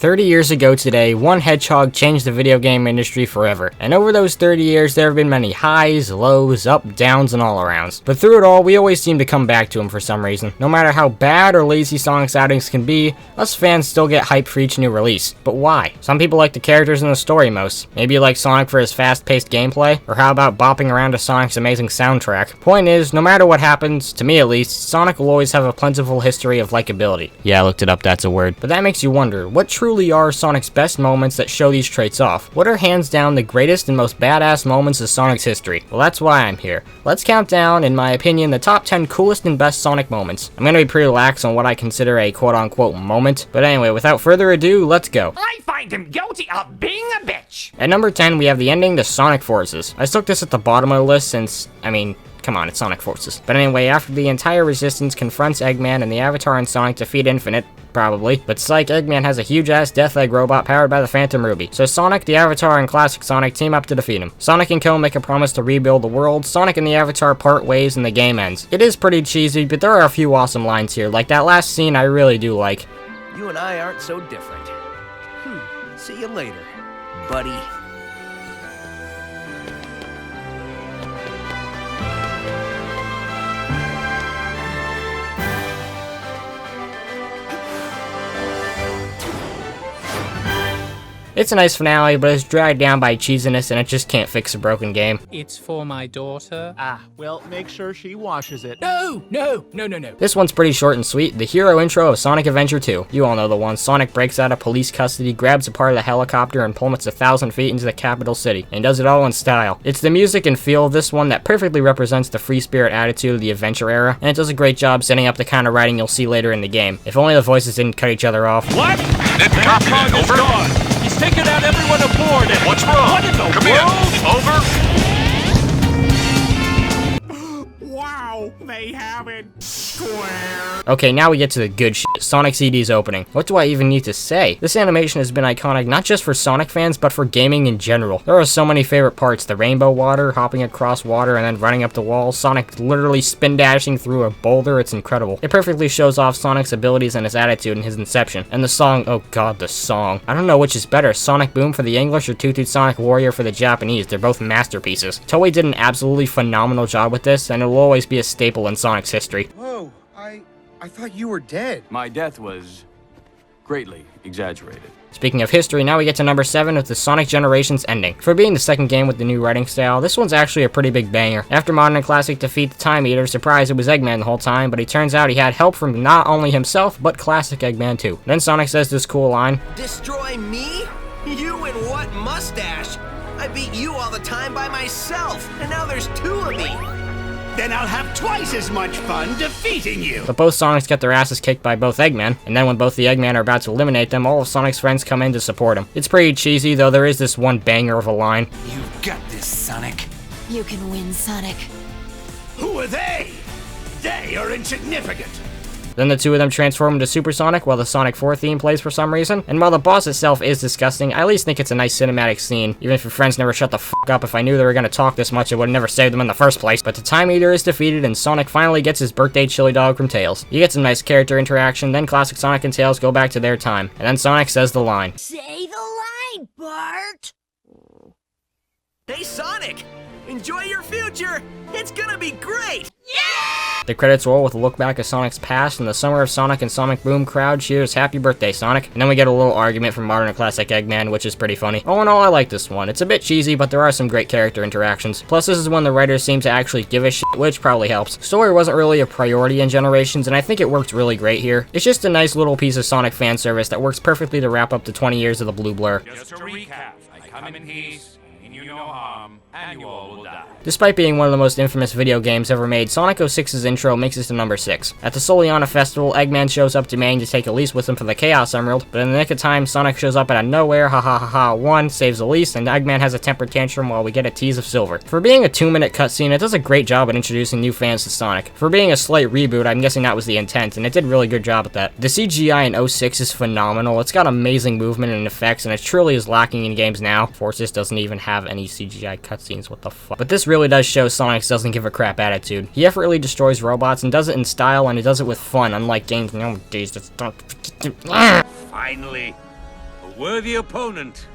30 years ago today, one hedgehog changed the video game industry forever, and over those 30 years there have been many highs, lows, up, downs, and all-arounds. But through it all, we always seem to come back to him for some reason. No matter how bad or lazy Sonic's outings can be, us fans still get hyped for each new release. But why? Some people like the characters and the story most. Maybe you like Sonic for his fast-paced gameplay, or how about bopping around to Sonic's amazing soundtrack? Point is, no matter what happens, to me at least, Sonic will always have a plentiful history of likability. Yeah, I looked it up, that's a word. But that makes you wonder, what truly are Sonic's best moments that show these traits off? What are hands down the greatest and most badass moments of Sonic's history? Well, that's why I'm here. Let's count down, in my opinion, the top 10 coolest and best Sonic moments. I'm gonna be pretty lax on what I consider a quote-unquote moment, but anyway, without further ado, let's go. I find him guilty of being a bitch. At number 10, we have the ending to Sonic Forces. I stuck this at the bottom of the list since, come on, it's Sonic Forces. But anyway, after the entire Resistance confronts Eggman and the Avatar and Sonic defeat Infinite, probably, but psych, Eggman has a huge-ass Death Egg robot powered by the Phantom Ruby. So Sonic, the Avatar, and Classic Sonic team up to defeat him. Sonic and Co make a promise to rebuild the world, Sonic and the Avatar part ways, and the game ends. It is pretty cheesy, but there are a few awesome lines here, like that last scene I really do like. You and I aren't so different. See you later, buddy. It's a nice finale, but it's dragged down by cheesiness and it just can't fix a broken game. It's for my daughter. Well, make sure she washes it. No. This one's pretty short and sweet, the hero intro of Sonic Adventure 2. You all know the one. Sonic breaks out of police custody, grabs a part of the helicopter, and plummets 1,000 feet into the capital city, and does it all in style. It's the music and feel of this one that perfectly represents the free spirit attitude of the adventure era, and it does a great job setting up the kind of writing you'll see later in the game. If only the voices didn't cut each other off. What? Over. He's taken out everyone aboard and What's wrong? What in the Come world? in. Over. Wow, they have it square. Okay, now we get to the good shit. Sonic CD's opening. What do I even need to say? This animation has been iconic not just for Sonic fans, but for gaming in general. There are so many favorite parts. The rainbow water, hopping across water, and then running up the wall. Sonic literally spin dashing through a boulder. It's incredible. It perfectly shows off Sonic's abilities and his attitude in his inception. And the song, oh god, the song. I don't know which is better, Sonic Boom for the English or Toot Toot Sonic Warrior for the Japanese. They're both masterpieces. Toei did an absolutely phenomenal job with this, and it will always be a staple in Sonic's history. Whoa, I thought you were dead. My death was greatly exaggerated. Speaking of history, now we get to number 7 with the Sonic Generations ending. For being the second game with the new writing style, this one's actually a pretty big banger. After Modern and Classic defeat the Time Eater, surprise, it was Eggman the whole time, but it turns out he had help from not only himself, but Classic Eggman too. Then Sonic says this cool line, Destroy me? You and what mustache? I beat you all the time by myself, and now there's 2 of me. Then I'll have twice as much fun defeating you. but both Sonics get their asses kicked by both Eggman, and then when both the Eggman are about to eliminate them, all of Sonic's friends come in to support him. It's pretty cheesy, though there is this one banger of a line. You've got this, Sonic. You can win, Sonic. Who are they? They are insignificant. Then the two of them transform into Super Sonic while the Sonic 4 theme plays for some reason. And while the boss itself is disgusting, I at least think it's a nice cinematic scene. Even if your friends never shut the f up, if I knew they were gonna talk this much, I would never save them in the first place. But the Time Eater is defeated and Sonic finally gets his birthday chili dog from Tails. You get some nice character interaction, then classic Sonic and Tails go back to their time. And then Sonic says the line. Say the line, Bart! Hey, Sonic! Enjoy your future! It's gonna be great! The credits roll with a look back at Sonic's past, and the Summer of Sonic and Sonic Boom crowd cheers happy birthday, Sonic. And then we get a little argument from Modern and Classic Eggman, which is pretty funny. All in all, I like this one. It's a bit cheesy, but there are some great character interactions. Plus, this is when the writers seem to actually give a shit, which probably helps. Story wasn't really a priority in Generations, and I think it worked really great here. It's just a nice little piece of Sonic fan service that works perfectly to wrap up the 20 years of the Blue Blur. Just to recap, I come in peace, mean you no harm, and you all will die. Despite being one of the most infamous video games ever made, Sonic 06's intro makes it to number 6. At the Soliana Festival, Eggman shows up demanding to take Elise with him for the Chaos Emerald, but in the nick of time, Sonic shows up out of nowhere, ha ha ha ha, 1, saves Elise, and Eggman has a temper tantrum while we get a tease of Silver. For being a 2-minute cutscene, it does a great job at introducing new fans to Sonic. For being a slight reboot, I'm guessing that was the intent, and it did a really good job at that. The CGI in 06 is phenomenal, it's got amazing movement and effects, and it truly is lacking in games now. Forces doesn't even have any CGI cutscenes, what the fuck. But this really does show Sonic doesn't give a crap attitude. He effortlessly destroys robots and does it in style, and he does it with fun, unlike games nowadays that don't. Finally, A worthy opponent.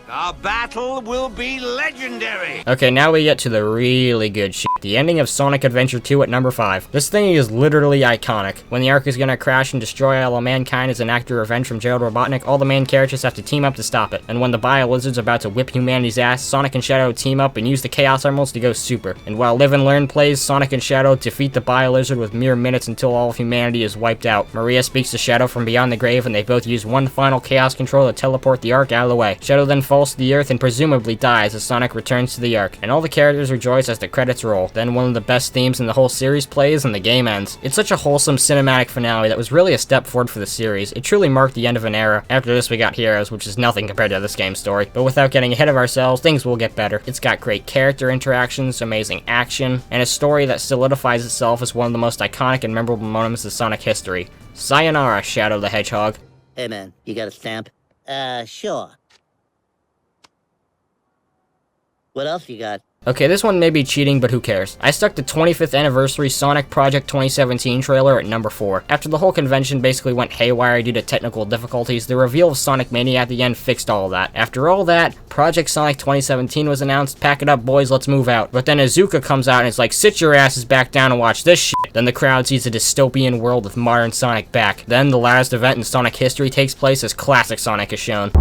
Our battle will be legendary. Okay, now we get to the really good shit. The ending of Sonic Adventure 2 at number 5. This thing is literally iconic. When the Ark is gonna crash and destroy all of mankind as an act of revenge from Gerald Robotnik, all the main characters have to team up to stop it. And when the Bio-Lizard's about to whip humanity's ass, Sonic and Shadow team up and use the Chaos Emeralds to go super. And while Live and Learn plays, Sonic and Shadow defeat the Bio-Lizard with mere minutes until all of humanity is wiped out. Maria speaks to Shadow from beyond the grave, and they both use one final Chaos Control to teleport the Ark out of the way. Shadow then falls to the earth and presumably dies as Sonic returns to the Ark, and all the characters rejoice as the credits roll. Then one of the best themes in the whole series plays and the game ends. It's such a wholesome cinematic finale that was really a step forward for the series. It truly marked the end of an era. After this we got Heroes, which is nothing compared to this game's story, but without getting ahead of ourselves, things will get better. It's got great character interactions, amazing action, and a story that solidifies itself as one of the most iconic and memorable moments of Sonic history. Sayonara, Shadow the Hedgehog. Hey man, you got a stamp? Sure. What else you got? Okay, this one may be cheating, but who cares? I stuck the 25th anniversary Sonic Project 2017 trailer at number 4. After the whole convention basically went haywire due to technical difficulties, the reveal of Sonic Mania at the end fixed all of that. After all that, Project Sonic 2017 was announced. Pack it up, boys, let's move out. But then Azuka comes out and is like, sit your asses back down and watch this shit. Then the crowd sees a dystopian world with modern Sonic back. Then the last event in Sonic history takes place as classic Sonic is shown.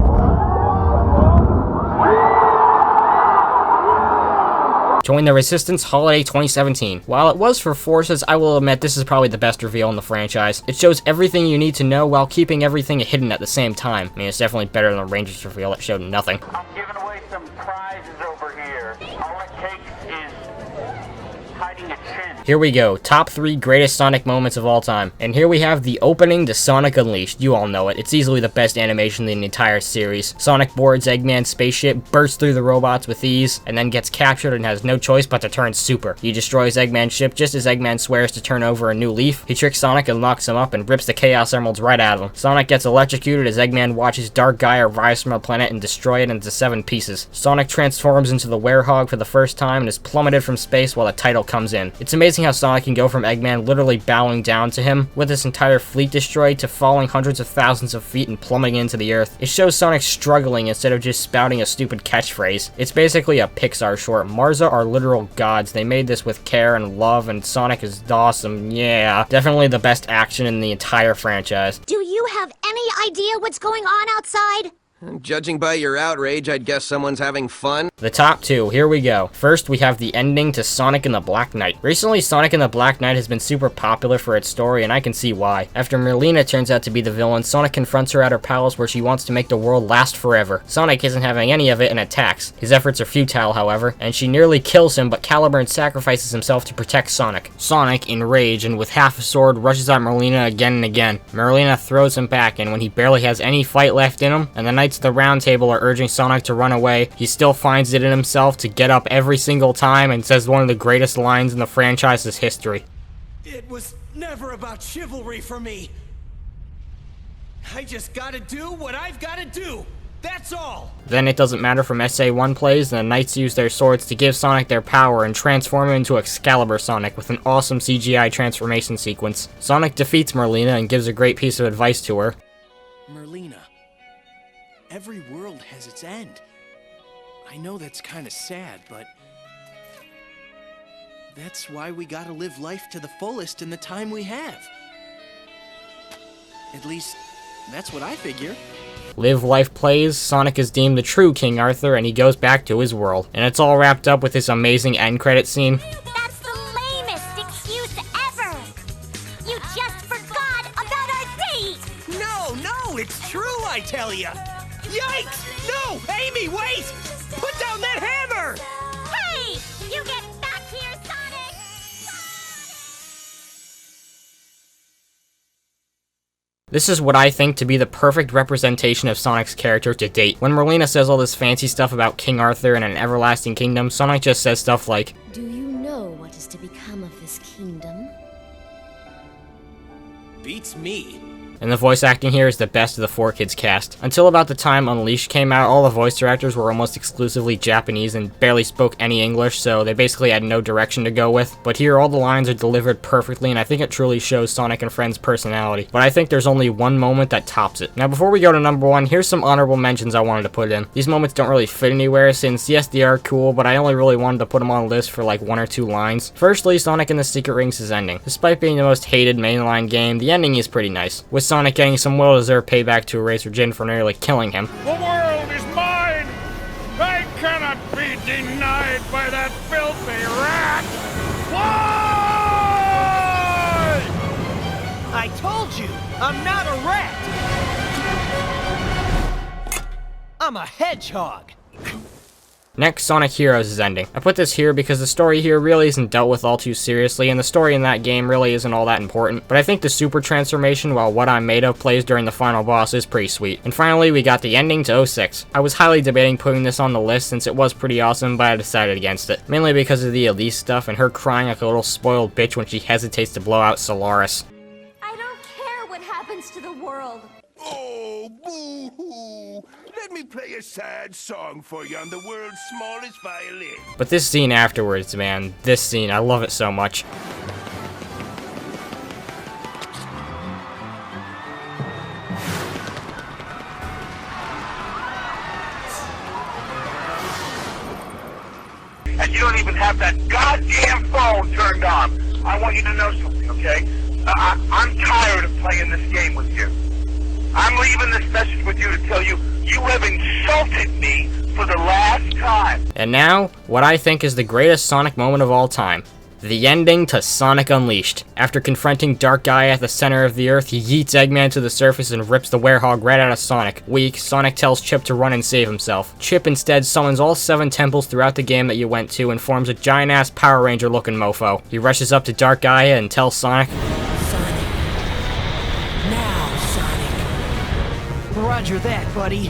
Join the Resistance Holiday 2017. While it was for Forces, I will admit this is probably the best reveal in the franchise. It shows everything you need to know while keeping everything hidden at the same time. I mean, it's definitely better than the Rangers reveal that showed nothing. I'm giving away some prizes over here. All it takes is hiding a chin. Here we go, top 3 greatest Sonic moments of all time. And here we have the opening to Sonic Unleashed. You all know it. It's easily the best animation in the entire series. Sonic boards Eggman's spaceship, bursts through the robots with ease, and then gets captured and has no choice but to turn super. He destroys Eggman's ship just as Eggman swears to turn over a new leaf. He tricks Sonic and locks him up and rips the Chaos Emeralds right out of him. Sonic gets electrocuted as Eggman watches Dark Gaia rise from a planet and destroy it into 7 pieces. Sonic transforms into the Werehog for the first time and is plummeted from space while the title comes in. It's amazing how Sonic can go from Eggman literally bowing down to him, with his entire fleet destroyed, to falling hundreds of thousands of feet and plummeting into the earth. It shows Sonic struggling instead of just spouting a stupid catchphrase. It's basically a Pixar short. Marza are literal gods. They made this with care and love, and Sonic is awesome. Yeah, definitely the best action in the entire franchise. Do you have any idea what's going on outside? Judging by your outrage, I'd guess someone's having fun. The top 2, here we go. First, we have the ending to Sonic and the Black Knight. Recently, Sonic and the Black Knight has been super popular for its story, and I can see why. After Merlina turns out to be the villain, Sonic confronts her at her palace where she wants to make the world last forever. Sonic isn't having any of it and attacks. His efforts are futile, however, and she nearly kills him, but Caliburn sacrifices himself to protect Sonic. Sonic, in rage and with half a sword, rushes at Merlina again and again. Merlina throws him back, and when he barely has any fight left in him, and the Knights of the Round Table are urging Sonic to run away, he still finds it in himself to get up every single time and says one of the greatest lines in the franchise's history. It was never about chivalry for me. I just gotta do what I've gotta do. That's all. Then It Doesn't Matter from SA1 plays, and the Knights use their swords to give Sonic their power and transform him into Excalibur Sonic with an awesome CGI transformation sequence. Sonic defeats Merlina and gives a great piece of advice to her. Merlina, every world has its end. I know that's kind of sad, but that's why we gotta live life to the fullest in the time we have. At least, that's what I figure. Live Life plays, Sonic is deemed the true King Arthur, and he goes back to his world. And it's all wrapped up with this amazing end credit scene. That's the lamest excuse ever! You just forgot about our date! No, it's true, I tell ya. Yikes! No, Amy, wait! Put down that hammer! Hey! You get back here, Sonic! This is what I think to be the perfect representation of Sonic's character to date. When Merlina says all this fancy stuff about King Arthur and an everlasting kingdom, Sonic just says stuff like, Do you know what is to become of this kingdom? Beats me. and the voice acting here is the best of the 4Kids cast. Until about the time Unleashed came out, all the voice directors were almost exclusively Japanese and barely spoke any English, so they basically had no direction to go with. But here all the lines are delivered perfectly, and I think it truly shows Sonic and Friends' personality. But I think there's only one moment that tops it. Now before we go to number 1, here's some honorable mentions I wanted to put in. These moments don't really fit anywhere, since yes, they are cool, but I only really wanted to put them on a list for like 1 or 2 lines. Firstly, Sonic and the Secret Rings' ending. Despite being the most hated mainline game, the ending is pretty nice, with Sonic getting some well-deserved payback to Eraser Jin for nearly killing him. The world is mine! I cannot be denied by that filthy rat! Why? I told you, I'm not a rat! I'm a hedgehog! Next, Sonic Heroes' ending. I put this here because the story here really isn't dealt with all too seriously, and the story in that game really isn't all that important, but I think the super transformation while What I'm Made Of plays during the final boss is pretty sweet. And finally, we got the ending to 06. I was highly debating putting this on the list since it was pretty awesome, but I decided against it, mainly because of the Elise stuff and her crying like a little spoiled bitch when she hesitates to blow out Solaris. I don't care what happens to the world. Oh, boo-hoo! Let me play a sad song for you on the world's smallest violin. But this scene afterwards, man, this scene, I love it so much. And you don't even have that goddamn phone turned on. I want you to know something, okay? I'm tired of playing this game with you. I'm leaving this message with you to tell you you have insulted me for the last time. And now, what I think is the greatest Sonic moment of all time. The ending to Sonic Unleashed. After confronting Dark Gaia at the center of the Earth, he yeets Eggman to the surface and rips the werehog right out of Sonic. Weak, Sonic tells Chip to run and save himself. Chip instead summons all 7 temples throughout the game that you went to and forms a giant-ass Power Ranger-looking mofo. He rushes up to Dark Gaia and tells Sonic, Roger that, buddy.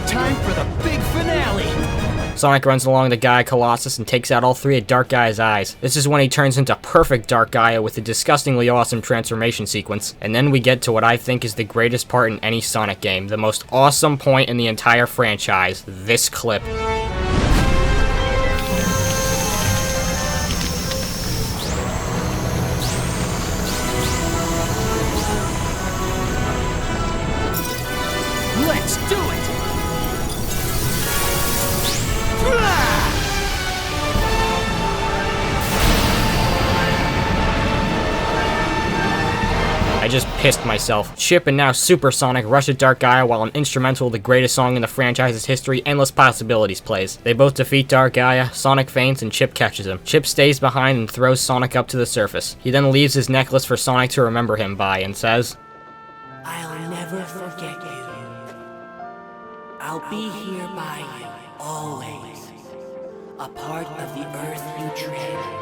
Time for the big finale. Sonic runs along the Gaia Colossus and takes out all 3 of Dark Gaia's eyes. This is when he turns into perfect Dark Gaia with a disgustingly awesome transformation sequence. And then we get to what I think is the greatest part in any Sonic game, the most awesome point in the entire franchise, this clip. Let's do it! I just pissed myself. Chip and now Super Sonic rush at Dark Gaia while an instrumental, the greatest song in the franchise's history, Endless Possibilities, plays. They both defeat Dark Gaia, Sonic faints, and Chip catches him. Chip stays behind and throws Sonic up to the surface. He then leaves his necklace for Sonic to remember him by and says, I'll never forget you. I'll be here by you, always. A part of the earth you tread.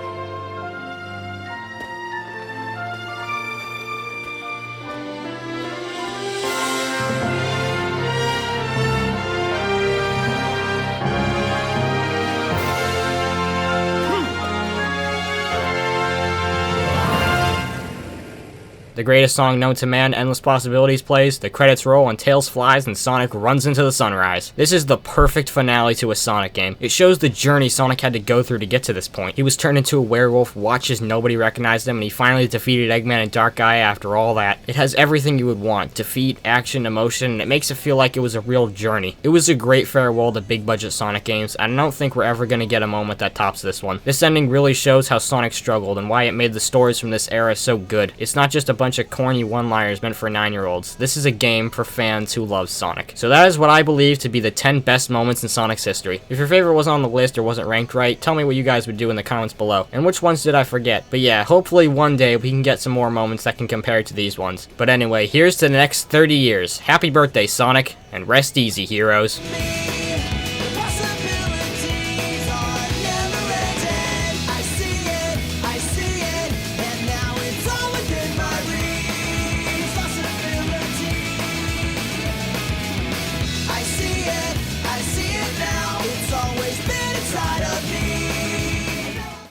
The greatest song known to man, Endless Possibilities, plays, the credits roll, and Tails flies, and Sonic runs into the sunrise. This is the perfect finale to a Sonic game. It shows the journey Sonic had to go through to get to this point. He was turned into a werewolf, watched as nobody recognized him, and he finally defeated Eggman and Dark Gaia after all that. It has everything you would want: defeat, action, emotion, and it makes it feel like it was a real journey. It was a great farewell to big budget Sonic games, and I don't think we're ever gonna get a moment that tops this one. This ending really shows how Sonic struggled and why it made the stories from this era so good. It's not just a bunch of corny one-liners meant for 9-year-olds. This is a game for fans who love Sonic. So that is what I believe to be the 10 best moments in Sonic's history. If your favorite wasn't on the list or wasn't ranked right, tell me what you guys would do in the comments below. And which ones did I forget? But yeah, hopefully one day we can get some more moments that can compare to these ones. But anyway, here's to the next 30 years. Happy birthday, Sonic, and rest easy, heroes.